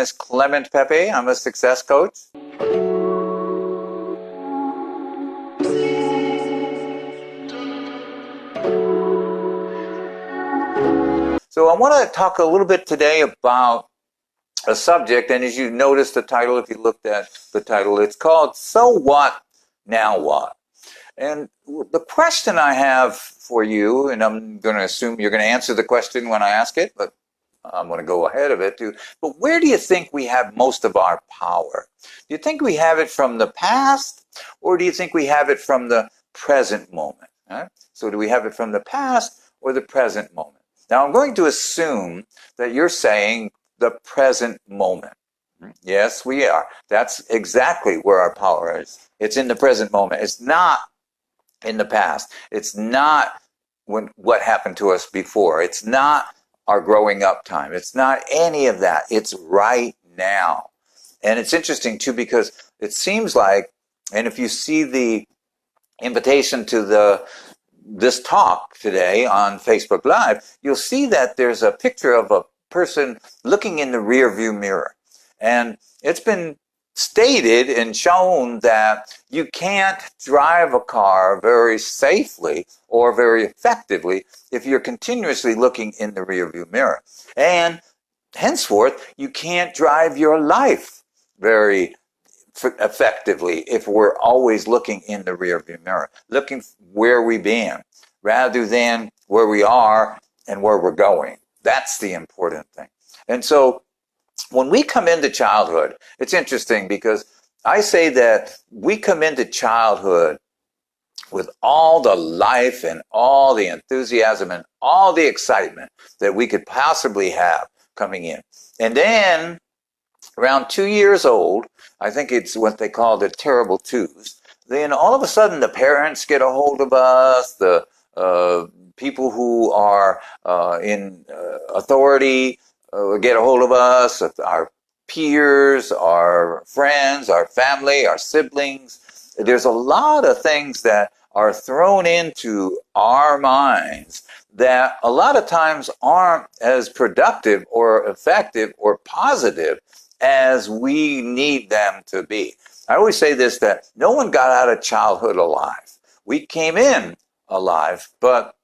is Clement Pepe. I'm a success coach. So I want to talk a little bit today about a subject, and as you notice the title, if you looked at the title, it's called So What, Now What? And the question I have for you, and I'm going to assume you're going to answer the question when I ask it, but I'm going to go ahead of it too. But where do you think we have most of our power? Do you think we have it from the past, or do you think we have it from the present moment? Right? So do we have it from the past or the present moment? Now I'm going to assume that you're saying the present moment. Yes, we are. That's exactly where our power is. It's in the present moment. It's not in the past. It's not what happened to us before. It's not our growing up time. It's not any of that. It's right now. And it's interesting too, because it seems like, and if you see the invitation to this talk today on Facebook Live, you'll see that there's a picture of a person looking in the rear view mirror. And it's been stated and shown that you can't drive a car very safely or very effectively if you're continuously looking in the rearview mirror. And henceforth, you can't drive your life very effectively if we're always looking in the rearview mirror, looking where we've been rather than where we are and where we're going. That's the important thing. And so when we come into childhood, it's interesting because I say that we come into childhood with all the life and all the enthusiasm and all the excitement that we could possibly have coming in. And then around 2 years old, I think it's what they call the terrible twos, then all of a sudden the parents get a hold of us, the people who are in authority get a hold of us, our peers, our friends, our family, our siblings. There's a lot of things that are thrown into our minds that a lot of times aren't as productive or effective or positive as we need them to be. I always say this, that no one got out of childhood alive. We came in alive, but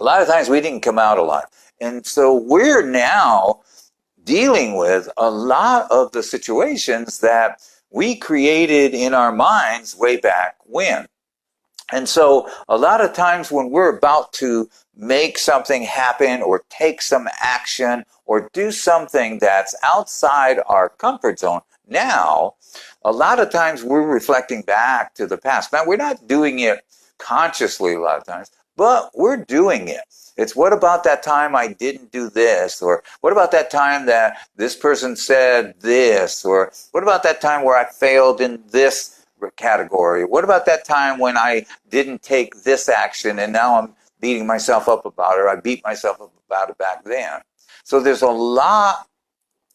a lot of times we didn't come out alive. And so we're now dealing with a lot of the situations that we created in our minds way back when. And so a lot of times when we're about to make something happen or take some action or do something that's outside our comfort zone, now, a lot of times we're reflecting back to the past. Now, we're not doing it consciously a lot of times, but we're doing it. It's what about that time I didn't do this? Or what about that time that this person said this? Or what about that time where I failed in this category? What about that time when I didn't take this action and now I'm beating myself up about it, or I beat myself up about it back then? So there's a lot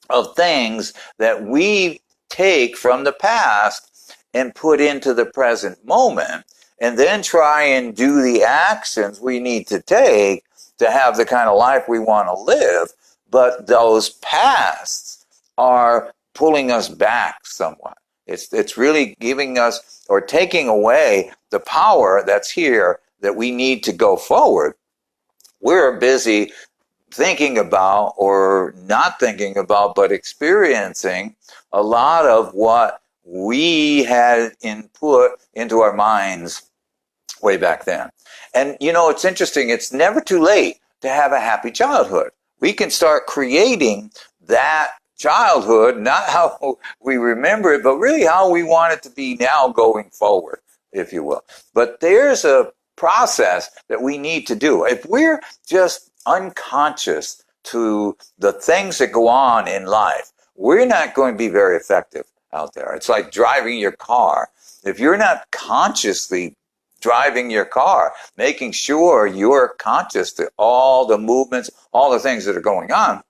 of things that we take from the past and put into the present moment, and then try and do the actions we need to take to have the kind of life we want to live. But those pasts are pulling us back somewhat. It's really giving us or taking away the power that's here that we need to go forward. We're busy thinking about, or not thinking about, but experiencing a lot of what we had input into our minds way back then. And you know, it's interesting, it's never too late to have a happy childhood. We can start creating that childhood, not how we remember it, but really how we want it to be now going forward, if you will. But there's a process that we need to do. If we're just unconscious to the things that go on in life, we're not going to be very effective out there. It's like driving your car. If you're not consciously driving your car, making sure you're conscious to all the movements, all the things that are going on,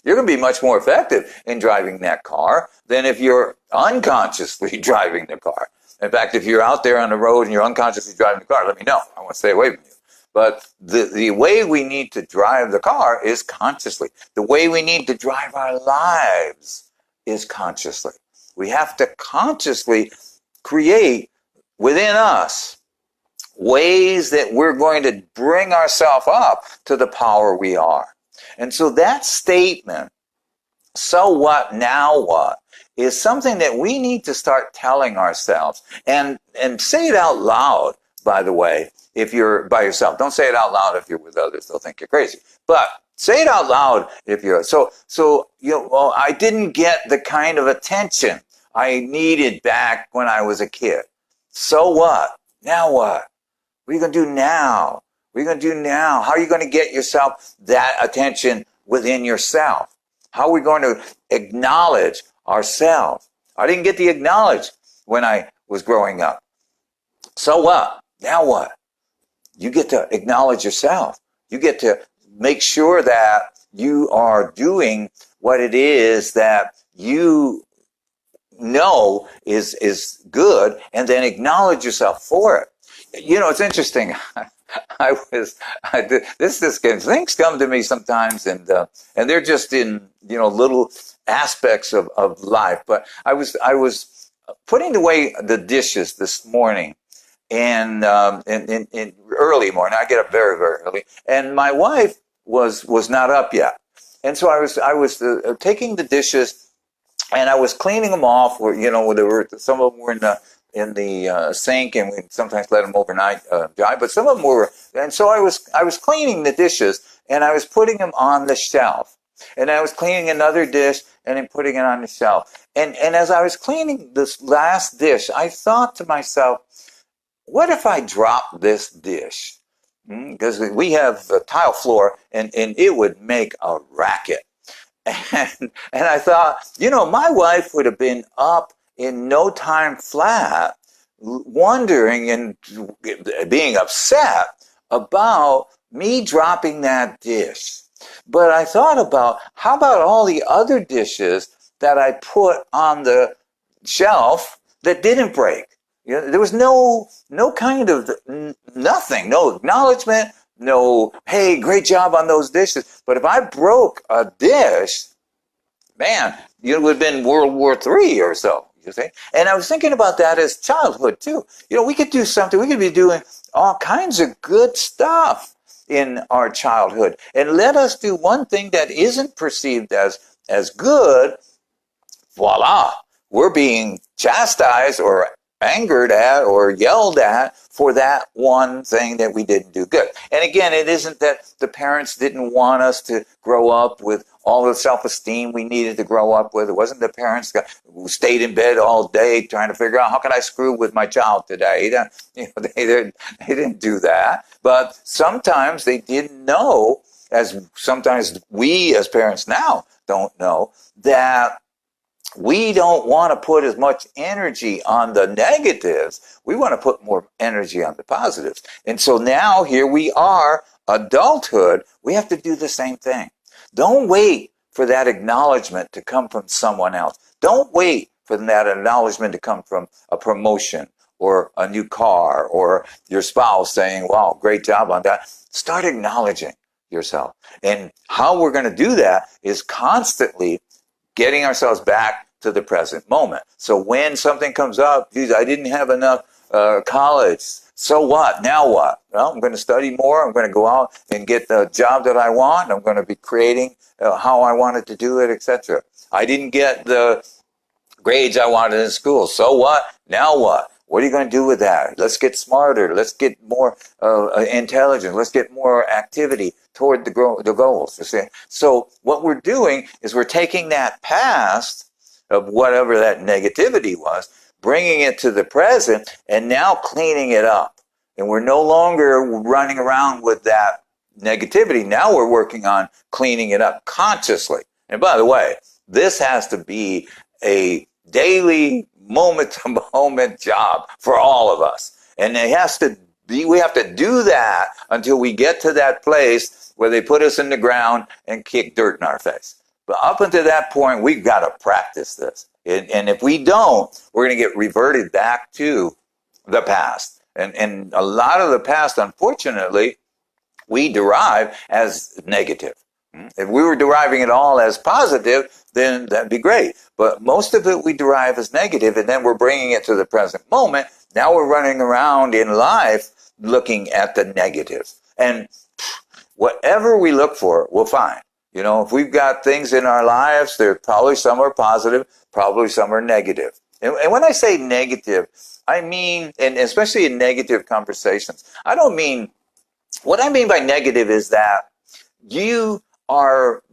you're going to be much more effective in driving that car than if you're unconsciously driving the car. In fact, if you're out there on the road and you're unconsciously driving the car, let me know. I want to stay away from you. But the way we need to drive the car is consciously. The way we need to drive our lives is consciously. We have to consciously create within us ways that we're going to bring ourselves up to the power we are. And so that statement, so what, now what, is something that we need to start telling ourselves and say it out loud, by the way, if you're by yourself. Don't say it out loud if you're with others. They'll think you're crazy. But say it out loud if you're, so you know, well, I didn't get the kind of attention I needed back when I was a kid. So what? Now what? What are you going to do now? What are you going to do now? How are you going to get yourself that attention within yourself? How are we going to acknowledge ourselves? I didn't get the acknowledge when I was growing up. So what? Now what? You get to acknowledge yourself. You get to make sure that you are doing what it is that you know is good, and then acknowledge yourself for it. You know, it's interesting. Things come to me sometimes, and they're just in, you know, little aspects of life. But I was putting away the dishes this morning, and in early morning. I get up very, very early, and my wife was not up yet, and so I was taking the dishes. And I was cleaning them off, where, you know, there were some of them were in the sink, and we sometimes let them overnight dry. But some of them were, and so I was cleaning the dishes, and I was putting them on the shelf, and I was cleaning another dish, and then putting it on the shelf. And as I was cleaning this last dish, I thought to myself, what if I drop this dish? Because we have a tile floor, and it would make a racket. And I thought, you know, my wife would have been up in no time flat, wondering and being upset about me dropping that dish. But I thought about, how about all the other dishes that I put on the shelf that didn't break? You know, there was no kind of nothing, no acknowledgement, no, hey, great job on those dishes. But if I broke a dish, man, it would have been World War III or so, you see. And I was thinking about that as childhood too. You know, we could do something. We could be doing all kinds of good stuff in our childhood. And let us do one thing that isn't perceived as good. Voila, we're being chastised or angered at or yelled at for that one thing that we didn't do good. And again, it isn't that the parents didn't want us to grow up with all the self-esteem we needed to grow up with. It wasn't the parents who stayed in bed all day trying to figure out, how can I screw with my child today? You know, they didn't do that. But sometimes they didn't know, as sometimes we as parents now don't know, that we don't want to put as much energy on the negatives. We want to put more energy on the positives. And so now here we are, adulthood, we have to do the same thing. Don't wait for that acknowledgement to come from someone else. Don't wait for that acknowledgement to come from a promotion or a new car or your spouse saying, wow, great job on that. Start acknowledging yourself. And how we're going to do that is constantly getting ourselves back to the present moment. So when something comes up, geez, I didn't have enough college. So what? Now what? Well, I'm going to study more. I'm going to go out and get the job that I want. I'm going to be creating how I wanted to do it, etc. I didn't get the grades I wanted in school. So what? Now what? What are you going to do with that? Let's get smarter. Let's get more intelligent. Let's get more activity toward the goals. You see? So what we're doing is we're taking that past of whatever that negativity was, bringing it to the present, and now cleaning it up. And we're no longer running around with that negativity. Now we're working on cleaning it up consciously. And by the way, this has to be a daily, moment-to-moment job for all of us. And it has to be, we have to do that until we get to that place where they put us in the ground and kick dirt in our face. But up until that point, we've got to practice this. And if we don't, we're going to get reverted back to the past. And a lot of the past, unfortunately, we derive as negative. If we were deriving it all as positive, then that'd be great. But most of it we derive as negative, and then we're bringing it to the present moment. Now we're running around in life looking at the negatives. And whatever we look for, we'll find. You know, if we've got things in our lives, there probably some are positive, probably some are negative. And when I say negative, I mean, and especially in negative conversations, I don't mean, what I mean by negative is that you are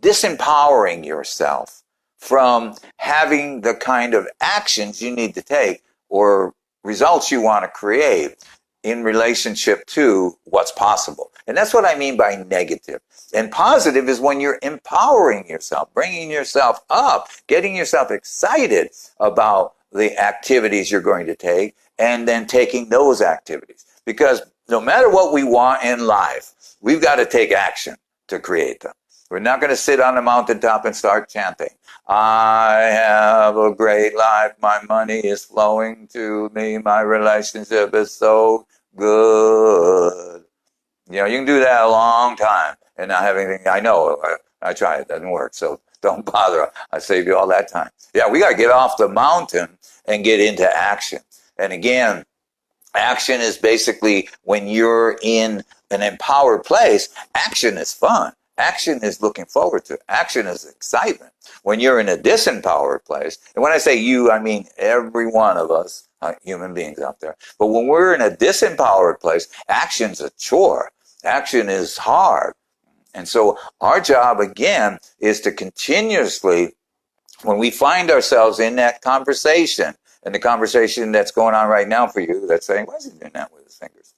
disempowering yourself from having the kind of actions you need to take or results you want to create in relationship to what's possible. And that's what I mean by negative. And positive is when you're empowering yourself, bringing yourself up, getting yourself excited about the activities you're going to take, and then taking those activities. Because no matter what we want in life, we've got to take action to create them. We're not going to sit on the mountaintop and start chanting, I have a great life, my money is flowing to me, my relationship is so good. You know, you can do that a long time and not have anything. I know, I try, it doesn't work, so don't bother. I save you all that time. Yeah, we got to get off the mountain and get into action. And again, action is basically when you're in an empowered place, action is fun. Action is looking forward to. Action is excitement. When you're in a disempowered place, and when I say you, I mean every one of us, human beings out there. But when we're in a disempowered place, action's a chore. Action is hard. And so our job, again, is to continuously, when we find ourselves in that conversation, and the conversation that's going on right now for you, that's saying, why is he doing that with his fingers?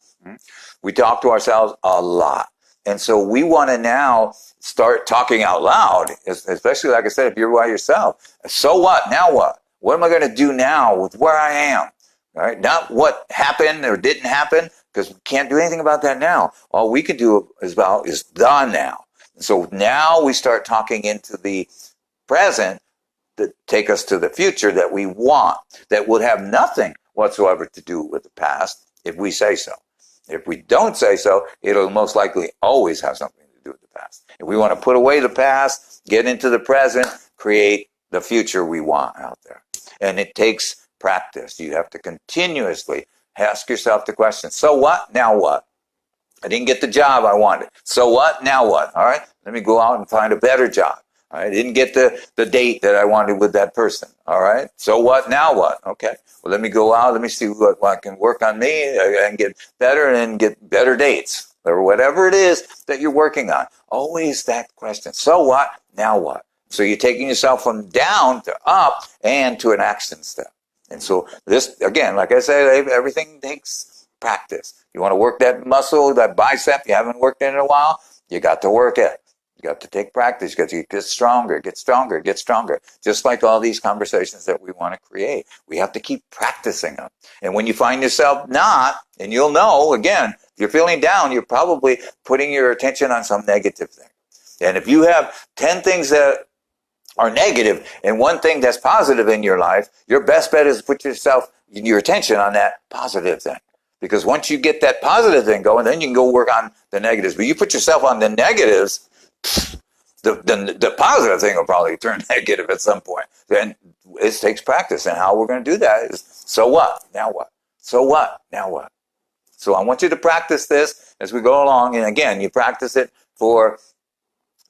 We talk to ourselves a lot. And so we want to now start talking out loud, especially, like I said, if you're by yourself. So what? Now what? What am I going to do now with where I am? All right? Not what happened or didn't happen, because we can't do anything about that now. All we can do is the now. So now we start talking into the present that take us to the future that we want, that would have nothing whatsoever to do with the past if we say so. If we don't say so, it'll most likely always have something to do with the past. If we want to put away the past, get into the present, create the future we want out there. And it takes practice. You have to continuously ask yourself the question, so what? Now what? I didn't get the job I wanted. So what? Now what? All right, let me go out and find a better job. I didn't get the date that I wanted with that person. All right. So what? Now what? Okay. Well, let me go out. Let me see what can work on me and get better and get better dates or whatever it is that you're working on. Always that question. So what? Now what? So you're taking yourself from down to up and to an action step. And so this, again, like I said, everything takes practice. You want to work that muscle, that bicep you haven't worked in a while, you got to work it. You got to take practice. You got to get stronger, get stronger, get stronger. Just like all these conversations that we want to create. We have to keep practicing them. And when you find yourself not, and you'll know, again, if you're feeling down, you're probably putting your attention on some negative thing. And if you have 10 things that are negative and one thing that's positive in your life, your best bet is to put your attention on that positive thing. Because once you get that positive thing going, then you can go work on the negatives. But you put yourself on the negatives, the positive thing will probably turn negative at some point. Then it takes practice, and how we're going to do that is, so what? Now what? So what? Now what? So I want you to practice this as we go along, and again, you practice it for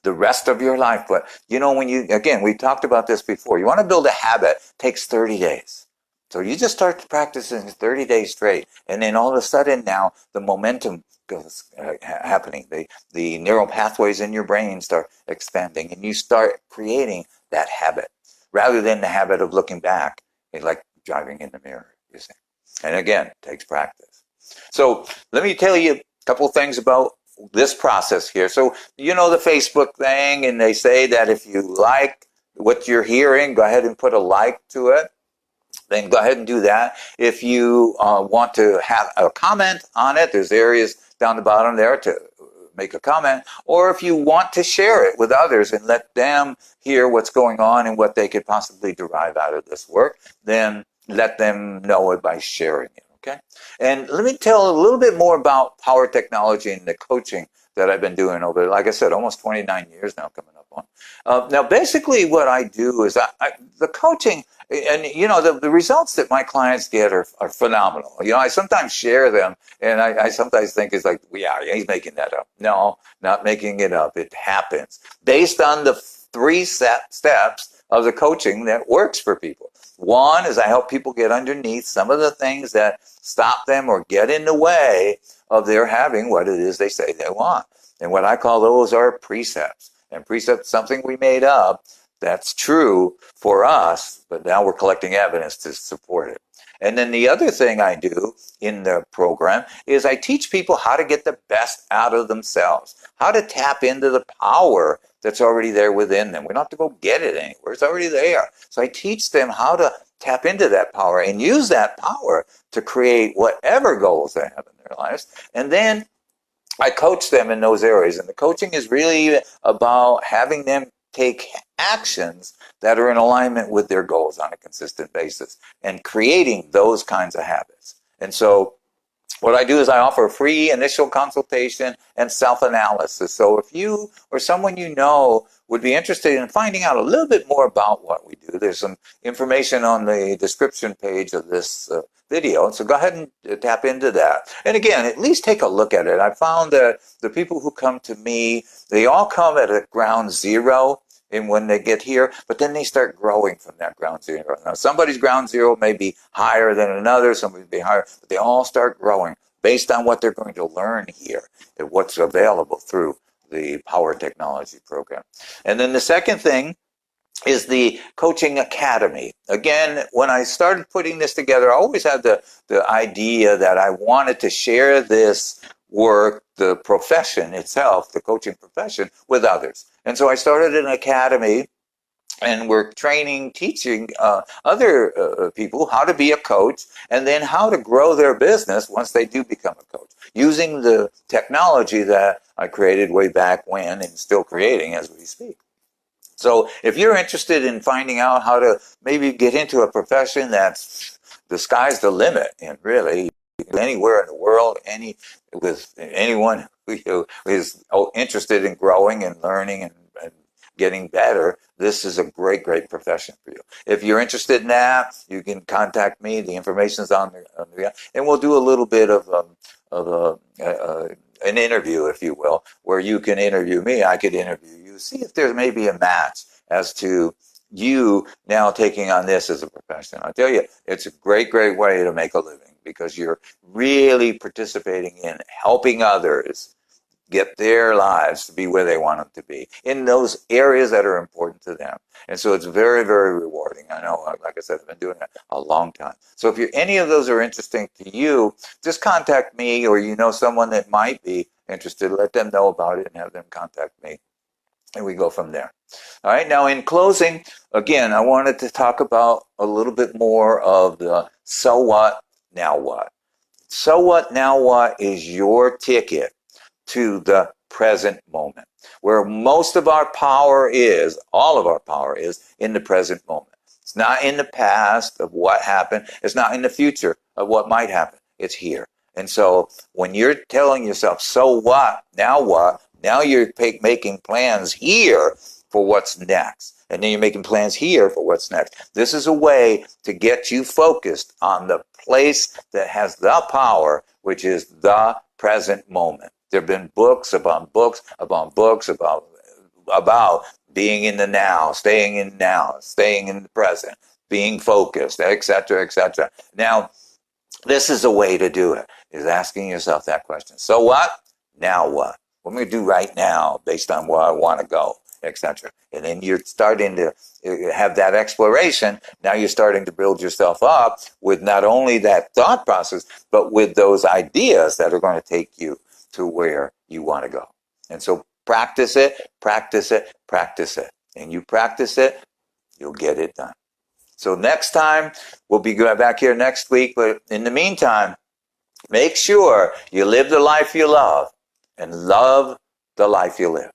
the rest of your life. But you know, we talked about this before. You want to build a habit, it takes 30 days. So you just start practicing 30 days straight, and then all of a sudden now the momentum goes happening. The neural pathways in your brain start expanding, and you start creating that habit rather than the habit of looking back, like driving in the mirror, you see. And again, it takes practice. So let me tell you a couple things about this process here. So you know the Facebook thing, and they say that if you like what you're hearing, go ahead and put a like to it. Then go ahead and do that. If you want to have a comment on it, there's areas down the bottom there to make a comment. Or if you want to share it with others and let them hear what's going on and what they could possibly derive out of this work, then let them know it by sharing it. Okay. And let me tell a little bit more about power technology and the coaching that I've been doing over, like I said, almost 29 years now coming up on. Now, basically what I do is the coaching, and the results that my clients get are phenomenal. I sometimes share them, and I sometimes think it's like, yeah, he's making that up. No, not making it up. It happens based on the three steps of the coaching that works for people. One is I help people get underneath some of the things that stop them or get in the way of their having what it is they say they want. And what I call those are precepts. And precepts, something we made up that's true for us, but now we're collecting evidence to support it. And then the other thing I do in the program is I teach people how to get the best out of themselves, how to tap into the power that's already there within them. We don't have to go get it anywhere. It's already there. So I teach them how to tap into that power and use that power to create whatever goals they have in their lives. And then I coach them in those areas. And the coaching is really about having them take actions that are in alignment with their goals on a consistent basis and creating those kinds of habits. And so what I do is I offer a free initial consultation and self-analysis. So if you or someone you know would be interested in finding out a little bit more about what we do, there's some information on the description page of this video. So go ahead and tap into that. And again, at least take a look at it. I found that the people who come to me, they all come at a ground zero and when they get here, but then they start growing from that ground zero. Now, somebody's ground zero may be higher than another, somebody may be higher, but they all start growing based on what they're going to learn here and what's available through the Power Technology program. And then the second thing is the Coaching Academy. Again, when I started putting this together, I always had the idea that I wanted to share this work, the profession itself, the coaching profession, with others. And so I started an academy, and we're teaching other people how to be a coach and then how to grow their business once they do become a coach, using the technology that I created way back when and still creating as we speak. So if you're interested in finding out how to maybe get into a profession that's the sky's the limit, and really anywhere in the world, with anyone who is interested in growing and learning and getting better, this is a great profession for you. If you're interested in that, you can contact me. The information's on the and we'll do a little bit of an interview, if you will, where you can interview me, I could interview you, see if there may be a match as to you now taking on this as a profession. I tell you, it's a great way to make a living because you're really participating in helping others get their lives to be where they want them to be in those areas that are important to them. And so it's very, very rewarding. I know, like I said, I've been doing it a long time. So if any of those are interesting to you, just contact me, or you know someone that might be interested, let them know about it and have them contact me. And we go from there. All right. Now, in closing, again, I wanted to talk about a little bit more of the so what, now what. So what, now what is your ticket to the present moment, where most of our power is, all of our power is in the present moment. It's not in the past of what happened. It's not in the future of what might happen. It's here. And so when you're telling yourself, so what, now you're making plans here for what's next. And then you're making plans here for what's next. This is a way to get you focused on the place that has the power, which is the present moment. There have been books upon books upon books about being in the now, staying in the present, being focused, etc., etc. Now, this is a way to do it, is asking yourself that question. So what? Now what? What am I going to do right now based on where I want to go, etc.? And then you're starting to have that exploration. Now you're starting to build yourself up with not only that thought process, but with those ideas that are going to take you to where you want to go. And so practice it, practice it, practice it. And you practice it, you'll get it done. So next time, we'll be back here next week. But in the meantime, make sure you live the life you love and love the life you live.